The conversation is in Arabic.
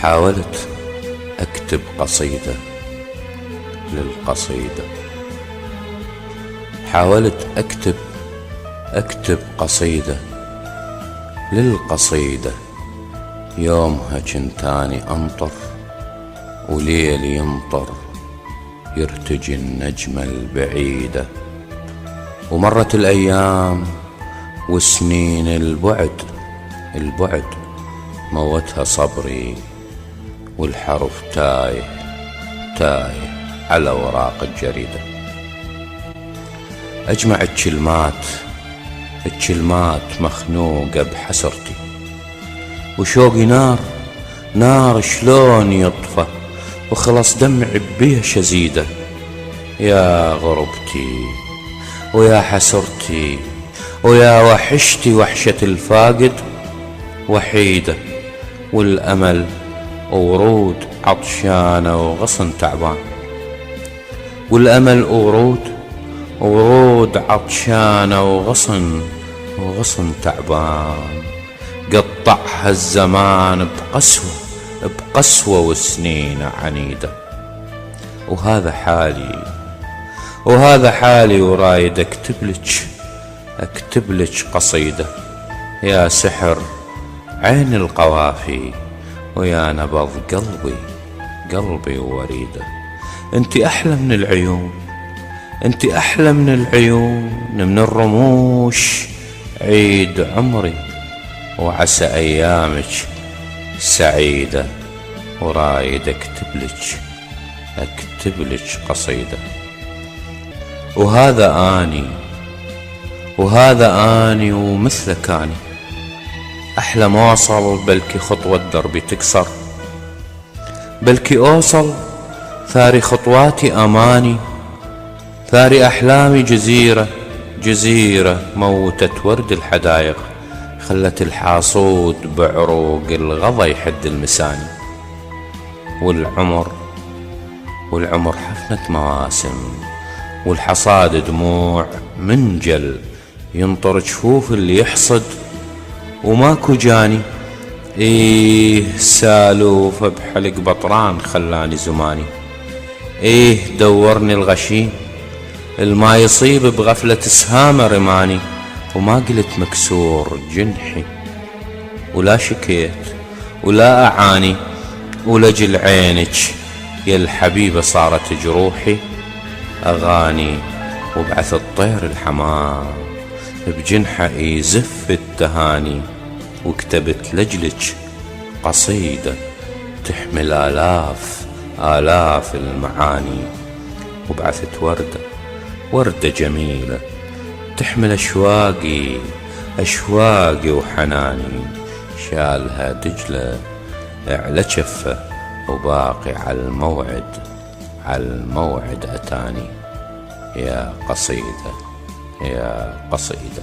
حاولت أكتب قصيدة للقصيدة، حاولت أكتب قصيدة للقصيدة. يومها جنتاني أنطر وليل يمطر يرتجي النجمة البعيدة. ومرت الأيام وسنين البعد موتها صبري، والحرف تايه على وراق الجريدة. أجمع الكلمات مخنوقة بحسرتي، وشوقي نار شلون يطفى، وخلص دمعي بيه شزيدة. يا غربتي ويا حسرتي ويا وحشتي وحشة الفاقد، وحيدة والأمل ورود عطشانة وغصن تعبان. والأمل ورود عطشانة وغصن تعبان. قطعها الزمان بقسوة وسنين عنيدة. وهذا حالي ورايد أكتبلك قصيدة. يا سحر عين القوافي ويا نبض قلبي ووريده. انت أحلى من العيون، انت أحلى من العيون، من الرموش عيد عمري، وعسى أيامك سعيدة. ورايد أكتبلك قصيدة. وهذا آني ومثلك آني، أحلم أوصل بلكي خطوة دربي تكسر، بلكي أوصل ثاري خطواتي أماني، ثاري أحلامي جزيرة موتت ورد الحدايق، خلت الحاصود بعروق الغضا يحد المساني. والعمر حفنة مواسم، والحصاد دموع منجل ينطر جفوف اللي يحصد، وماكو جاني. سالوف بحلق بطران خلاني زماني. دورني الغشيم الما يصيب بغفلة سهام رماني، وما قلت مكسور جنحي، ولا شكيت ولا أعاني، ولجل عينك يا الحبيبة صارت جروحي أغاني. وبعث الطير الحمام بجنحه يزف التهاني، وكتبت لجلك قصيدة تحمل آلاف المعاني. وبعثت وردة جميلة تحمل أشواقي وحناني، شالها دجلة على جفة، وباقي على الموعد أتاني. يا قصيدة